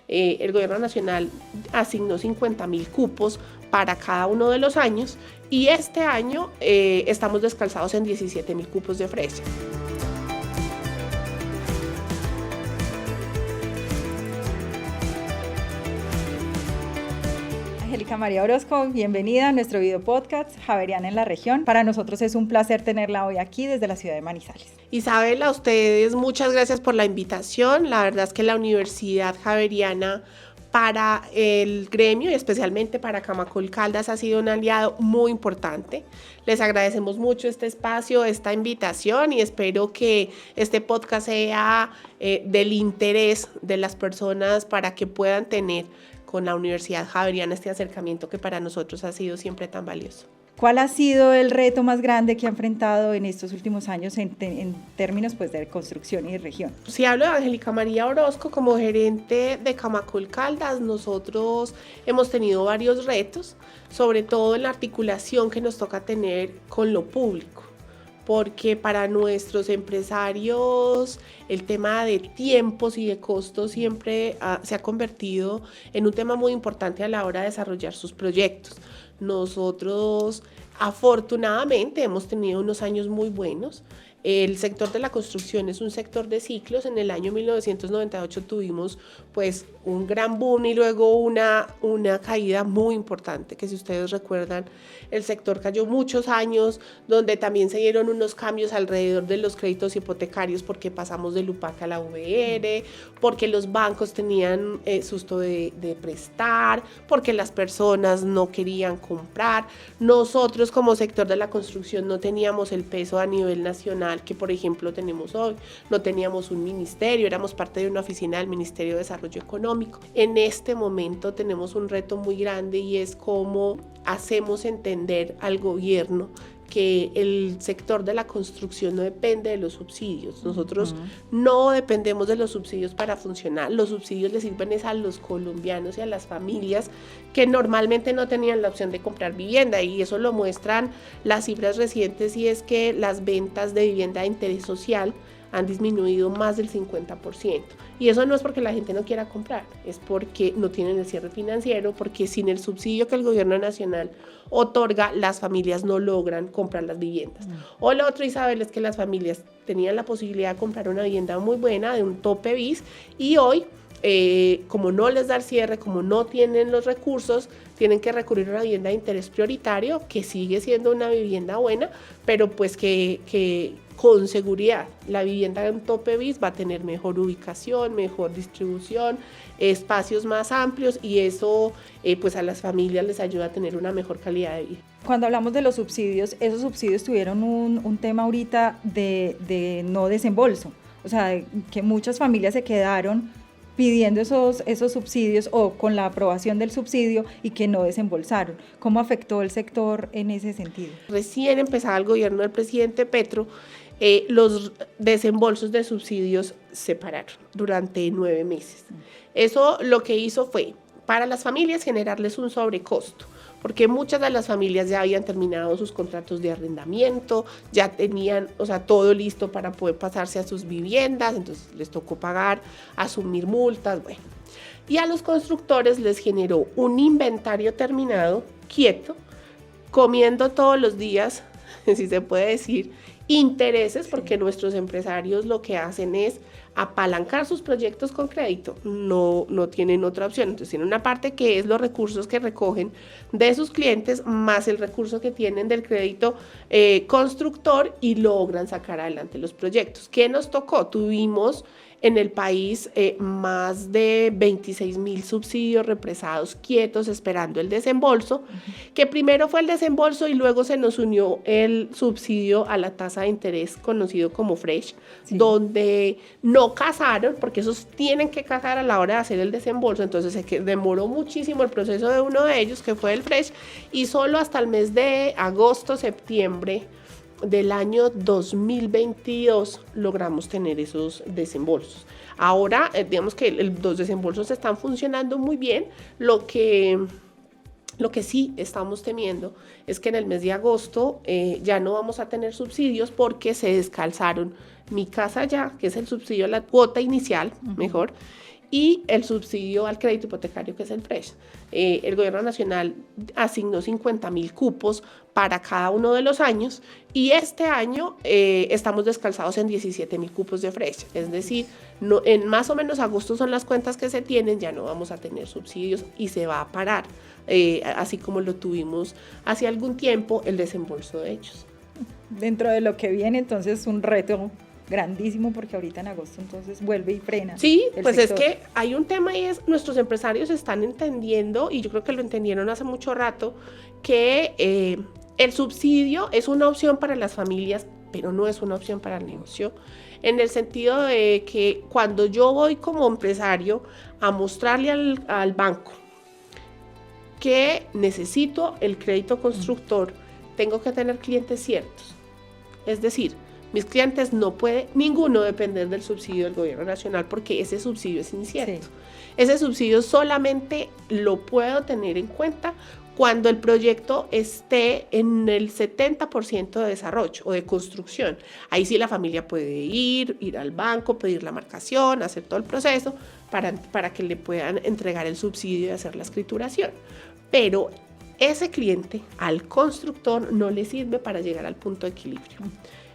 El gobierno nacional asignó 50.000 cupos para cada uno de los años y este año estamos descalzados en 17.000 cupos de fresa. Angélica María Orozco, bienvenida a nuestro video podcast Javeriana en la región. Para nosotros es un placer tenerla hoy aquí desde la ciudad de Manizales. Isabel, a ustedes muchas gracias por la invitación. La verdad es que la Universidad Javeriana para el gremio y especialmente para Camacol Caldas ha sido un aliado muy importante. Les agradecemos mucho este espacio, esta invitación y espero que este podcast sea del interés de las personas para que puedan tener con la Universidad Javeriana este acercamiento que para nosotros ha sido siempre tan valioso. ¿Cuál ha sido el reto más grande que ha enfrentado en estos últimos años en términos pues, de construcción y de región? Si hablo de Angélica María Orozco como gerente de Camacol Caldas, nosotros hemos tenido varios retos, sobre todo en la articulación que nos toca tener con lo público, porque para nuestros empresarios el tema de tiempos y de costos siempre se ha convertido en un tema muy importante a la hora de desarrollar sus proyectos. Nosotros afortunadamente hemos tenido unos años muy buenos. El sector de la construcción es un sector de ciclos. En el año 1998 tuvimos pues un gran boom y luego una caída muy importante, que si ustedes recuerdan, el sector cayó muchos años, donde también se dieron unos cambios alrededor de los créditos hipotecarios porque pasamos del UPAC a la VR, porque los bancos tenían susto de prestar, porque las personas no querían comprar. Nosotros como sector de la construcción no teníamos el peso a nivel nacional que por ejemplo tenemos hoy, no teníamos un ministerio, éramos parte de una oficina del Ministerio de Desarrollo Económico. En este momento tenemos un reto muy grande y es cómo hacemos entender al gobierno que el sector de la construcción no depende de los subsidios. Nosotros no dependemos de los subsidios para funcionar. Los subsidios les sirven a los colombianos y a las familias que normalmente no tenían la opción de comprar vivienda, y eso lo muestran las cifras recientes, y es que las ventas de vivienda de interés social han disminuido más del 50%. Y eso no es porque la gente no quiera comprar, es porque no tienen el cierre financiero, porque sin el subsidio que el gobierno nacional otorga, las familias no logran comprar las viviendas. O lo otro, Isabel, es que las familias tenían la posibilidad de comprar una vivienda muy buena, de un tope bis, y hoy, como no les da el cierre, como no tienen los recursos, tienen que recurrir a una vivienda de interés prioritario, que sigue siendo una vivienda buena, pero pues que con seguridad la vivienda de un tope bis va a tener mejor ubicación, mejor distribución, espacios más amplios, y eso pues a las familias les ayuda a tener una mejor calidad de vida. Cuando hablamos de los subsidios, esos subsidios tuvieron un tema ahorita de no desembolso, o sea, que muchas familias se quedaron pidiendo esos subsidios o con la aprobación del subsidio y que no desembolsaron. ¿Cómo afectó el sector en ese sentido? Recién empezaba el gobierno del presidente Petro, los desembolsos de subsidios se pararon durante 9 meses. Eso lo que hizo fue, para las familias, generarles un sobrecosto, porque muchas de las familias ya habían terminado sus contratos de arrendamiento, ya tenían, todo listo para poder pasarse a sus viviendas, entonces les tocó pagar, asumir multas, bueno. Y a los constructores les generó un inventario terminado, quieto, comiendo todos los días, si se puede decir, intereses, porque nuestros empresarios lo que hacen es apalancar sus proyectos con crédito, no tienen otra opción. Entonces tienen una parte que es los recursos que recogen de sus clientes, más el recurso que tienen del crédito constructor, y logran sacar adelante los proyectos. ¿Qué nos tocó? Tuvimos en el país más de 26.000 subsidios represados quietos esperando el desembolso, que primero fue el desembolso y luego se nos unió el subsidio a la tasa de interés conocido como Fresh, donde no casaron, porque esos tienen que casar a la hora de hacer el desembolso, entonces se demoró muchísimo el proceso de uno de ellos, que fue el Fresh, y solo hasta el mes de agosto, septiembre del año 2022 logramos tener esos desembolsos. Ahora, digamos que los desembolsos están funcionando muy bien. Lo que sí estamos temiendo es que en el mes de agosto ya no vamos a tener subsidios, porque se descalzaron Mi Casa Ya, que es el subsidio a la cuota inicial, mejor, y el subsidio al crédito hipotecario, que es el FRESH. El gobierno nacional asignó 50.000 cupos para cada uno de los años y este año estamos descalzados en 17.000 cupos de FRESH. Es decir, no, en más o menos agosto son las cuentas que se tienen, ya no vamos a tener subsidios y se va a parar, así como lo tuvimos hace algún tiempo el desembolso de ellos. Dentro de lo que viene, entonces, un reto grandísimo, porque ahorita en agosto entonces vuelve y frena. Sí, pues sector. Es que hay un tema y es, nuestros empresarios están entendiendo, y yo creo que lo entendieron hace mucho rato, que el subsidio es una opción para las familias, pero no es una opción para el negocio, en el sentido de que cuando yo voy como empresario a mostrarle al banco que necesito el crédito constructor, tengo que tener clientes ciertos. Es decir, mis clientes no puede ninguno depender del subsidio del gobierno nacional porque ese subsidio es incierto. Sí. Ese subsidio solamente lo puedo tener en cuenta cuando el proyecto esté en el 70% de desarrollo o de construcción. Ahí sí la familia puede ir al banco, pedir la marcación, hacer todo el proceso para que le puedan entregar el subsidio y hacer la escrituración. Pero ese cliente al constructor no le sirve para llegar al punto de equilibrio.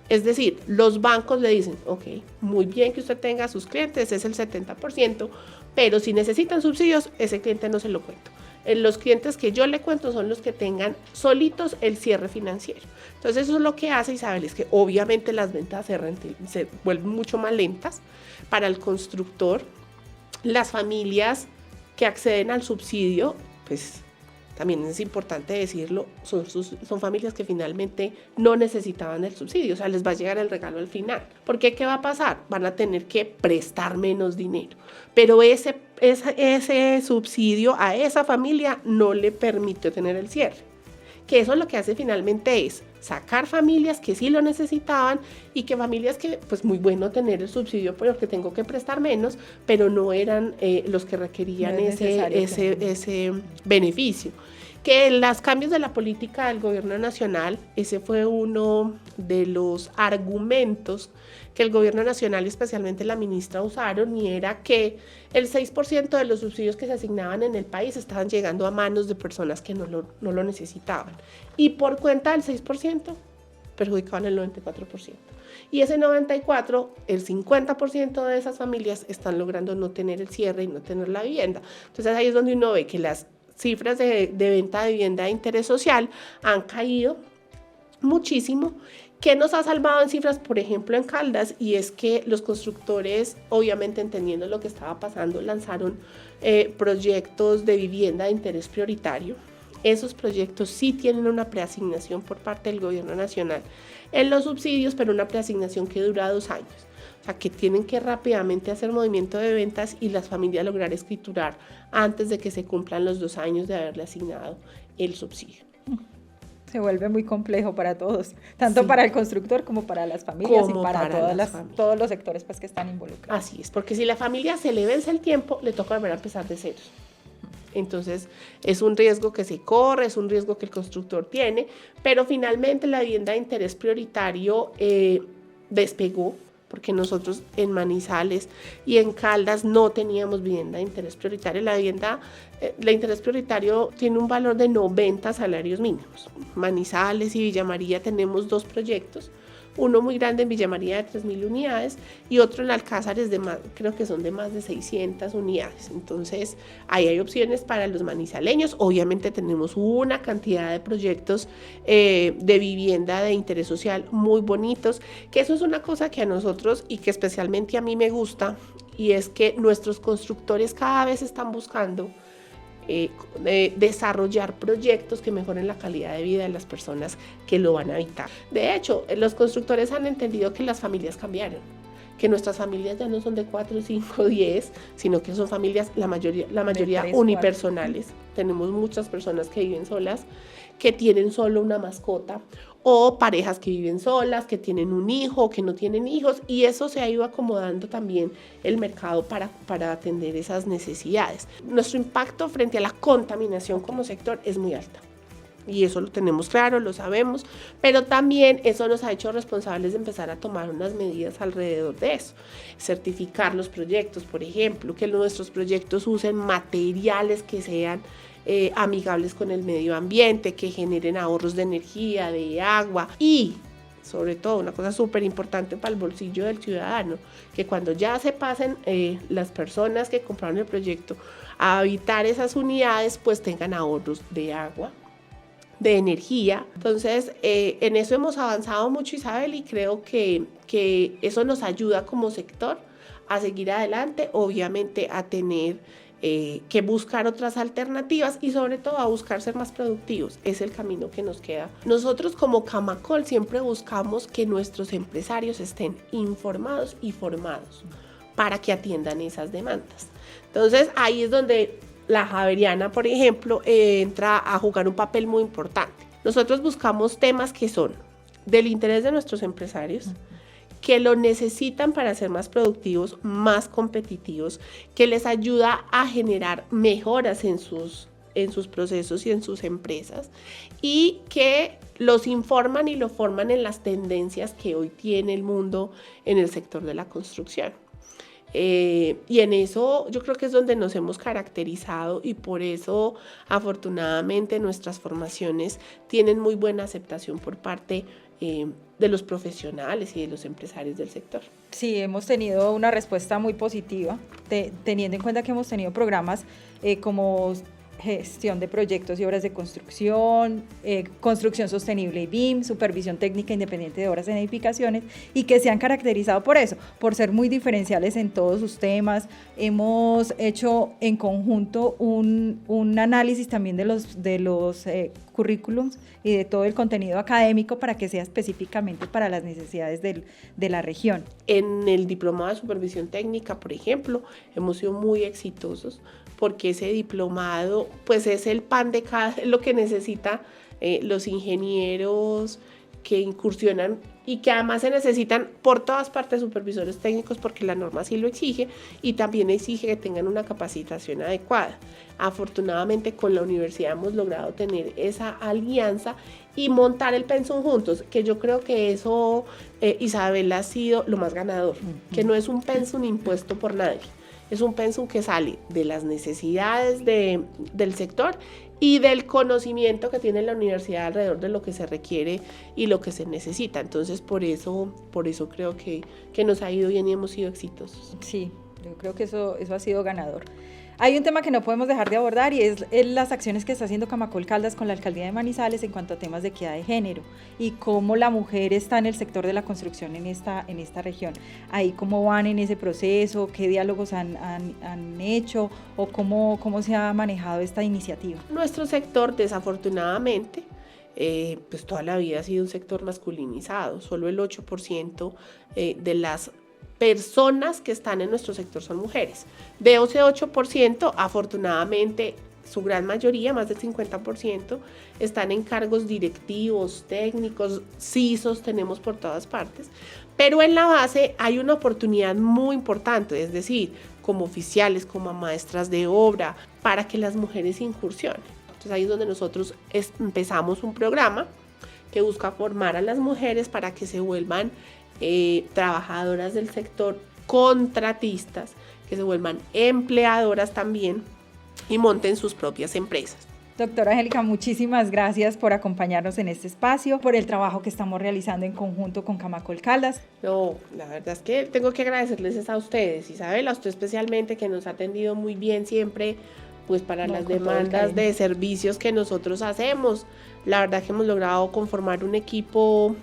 Es decir, los bancos le dicen, ok, muy bien que usted tenga sus clientes, es el 70%, pero si necesitan subsidios, ese cliente no se lo cuento. Los clientes que yo le cuento son los que tengan solitos el cierre financiero. Entonces eso es lo que hace Isabel, es que obviamente las ventas se vuelven mucho más lentas para el constructor. Las familias que acceden al subsidio, pues también es importante decirlo, son familias que finalmente no necesitaban el subsidio, o sea, les va a llegar el regalo al final. ¿Por qué? ¿Qué va a pasar? Van a tener que prestar menos dinero, pero ese subsidio a esa familia no le permitió tener el cierre. Que eso lo que hace finalmente es sacar familias que sí lo necesitaban y que familias que, pues muy bueno tener el subsidio porque tengo que prestar menos, pero no eran los que requerían ese beneficio. Que los cambios de la política del gobierno nacional, ese fue uno de los argumentos que el gobierno nacional y especialmente la ministra usaron, y era que el 6% de los subsidios que se asignaban en el país estaban llegando a manos de personas que no lo necesitaban. Y por cuenta del 6%, perjudicaban el 94%. Y ese 94%, el 50% de esas familias están logrando no tener el cierre y no tener la vivienda. Entonces ahí es donde uno ve que las cifras de venta de vivienda de interés social han caído muchísimo. ¿Qué nos ha salvado en cifras, por ejemplo, en Caldas? Y es que los constructores, obviamente entendiendo lo que estaba pasando, lanzaron proyectos de vivienda de interés prioritario. Esos proyectos sí tienen una preasignación por parte del gobierno nacional en los subsidios, pero una preasignación que dura 2 años. O sea, que tienen que rápidamente hacer movimiento de ventas y las familias lograr escriturar antes de que se cumplan los 2 años de haberle asignado el subsidio. Se vuelve muy complejo para todos, tanto sí, para el constructor como para las familias y para todos los sectores pues, que están involucrados. Así es, porque si la familia se le vence el tiempo, le toca volver a empezar de ceros. Entonces es un riesgo que se corre, es un riesgo que el constructor tiene, pero finalmente la vivienda de interés prioritario despegó, porque nosotros en Manizales y en Caldas no teníamos vivienda de interés prioritario. La vivienda de interés prioritario tiene un valor de 90 salarios mínimos. Manizales y Villa María tenemos 2 proyectos, uno muy grande en Villa María de 3.000 unidades y otro en Alcázares creo que son de más de 600 unidades. Entonces ahí hay opciones para los manizaleños. Obviamente tenemos una cantidad de proyectos de vivienda de interés social muy bonitos, que eso es una cosa que a nosotros y que especialmente a mí me gusta, y es que nuestros constructores cada vez están buscando desarrollar proyectos que mejoren la calidad de vida de las personas que lo van a habitar. De hecho, los constructores han entendido que las familias cambiaron, que nuestras familias ya no son de 4, 5, 10, sino que son familias, la mayoría 3, unipersonales. 4. Tenemos muchas personas que viven solas, que tienen solo una mascota, o parejas que viven solas, que tienen un hijo, que no tienen hijos, y eso se ha ido acomodando también el mercado para atender esas necesidades. Nuestro impacto frente a la contaminación como sector es muy alta. y eso lo tenemos claro, lo sabemos, pero también eso nos ha hecho responsables de empezar a tomar unas medidas alrededor de eso. Certificar los proyectos, por ejemplo, que nuestros proyectos usen materiales que sean amigables con el medio ambiente, que generen ahorros de energía, de agua y sobre todo una cosa súper importante para el bolsillo del ciudadano, que cuando ya se pasen las personas que compraron el proyecto a habitar esas unidades, pues tengan ahorros de agua, de energía. Entonces, en eso hemos avanzado mucho, Isabel, y creo que eso nos ayuda como sector a seguir adelante, obviamente a tener que buscar otras alternativas y sobre todo a buscar ser más productivos. Es el camino que nos queda. Nosotros como Camacol siempre buscamos que nuestros empresarios estén informados y formados para que atiendan esas demandas. Entonces ahí es donde la Javeriana, por ejemplo, entra a jugar un papel muy importante. Nosotros buscamos temas que son del interés de nuestros empresarios, que lo necesitan para ser más productivos, más competitivos, que les ayuda a generar mejoras en sus procesos y en sus empresas, y que los informan y lo forman en las tendencias que hoy tiene el mundo en el sector de la construcción. Y en eso yo creo que es donde nos hemos caracterizado y por eso afortunadamente nuestras formaciones tienen muy buena aceptación por parte de los profesionales y de los empresarios del sector. Sí, hemos tenido una respuesta muy positiva, teniendo en cuenta que hemos tenido programas como gestión de proyectos y obras de construcción, construcción sostenible y BIM, supervisión técnica independiente de obras en edificaciones, y que se han caracterizado por eso, por ser muy diferenciales en todos sus temas. Hemos hecho en conjunto un análisis también de los currículums y de todo el contenido académico para que sea específicamente para las necesidades de la región. En el diplomado de supervisión técnica, por ejemplo, hemos sido muy exitosos porque ese diplomado pues es el pan de lo que necesitan los ingenieros que incursionan y que además se necesitan por todas partes supervisores técnicos porque la norma sí lo exige y también exige que tengan una capacitación adecuada. Afortunadamente con la universidad hemos logrado tener esa alianza y montar el pensum juntos, que yo creo que eso, Isabel, ha sido lo más ganador, que no es un pensum impuesto por nadie. Es un pensum que sale de las necesidades del sector y del conocimiento que tiene la universidad alrededor de lo que se requiere y lo que se necesita. Entonces, por eso creo que nos ha ido bien y hemos sido exitosos. Sí, yo creo que eso ha sido ganador. Hay un tema que no podemos dejar de abordar y es las acciones que está haciendo Camacol Caldas con la Alcaldía de Manizales en cuanto a temas de equidad de género y cómo la mujer está en el sector de la construcción en esta región. Ahí cómo van en ese proceso, qué diálogos han hecho o cómo se ha manejado esta iniciativa. Nuestro sector, desafortunadamente, pues toda la vida ha sido un sector masculinizado. Solo el 8% de las personas que están en nuestro sector son mujeres. De ese 8%, afortunadamente, su gran mayoría, más del 50%, están en cargos directivos, técnicos, CISOs tenemos por todas partes, pero en la base hay una oportunidad muy importante, es decir, como oficiales, como maestras de obra, para que las mujeres incursionen. Entonces ahí es donde nosotros empezamos un programa que busca formar a las mujeres para que se vuelvan trabajadoras del sector, contratistas, que se vuelvan empleadoras también y monten sus propias empresas. Doctora Angélica, muchísimas gracias por acompañarnos en este espacio, por el trabajo que estamos realizando en conjunto con Camacol Caldas. No, la verdad es que tengo que agradecerles a ustedes, Isabel, a usted especialmente, que nos ha atendido muy bien siempre, pues para las demandas de servicios que nosotros hacemos. La verdad que hemos logrado conformar un equipo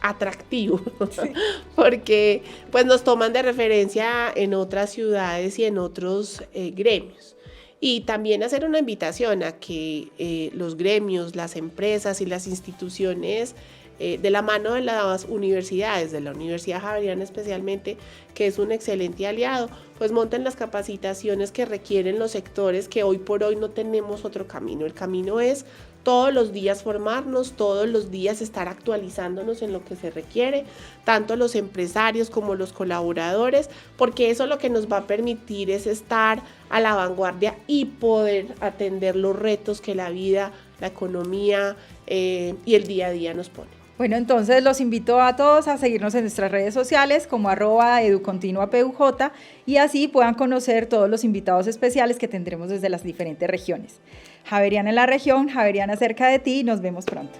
atractivo, sí, porque pues nos toman de referencia en otras ciudades y en otros gremios. Y también hacer una invitación a que los gremios, las empresas y las instituciones de la mano de las universidades, de la Universidad Javeriana especialmente, que es un excelente aliado, pues monten las capacitaciones que requieren los sectores que hoy por hoy no tenemos otro camino. El camino es todos los días formarnos, todos los días estar actualizándonos en lo que se requiere, tanto los empresarios como los colaboradores, porque eso lo que nos va a permitir es estar a la vanguardia y poder atender los retos que la vida la economía y el día a día nos pone. Bueno, entonces los invito a todos a seguirnos en nuestras redes sociales como @educontinuapUJ y así puedan conocer todos los invitados especiales que tendremos desde las diferentes regiones. Javeriana en la región, Javeriana cerca de ti, nos vemos pronto.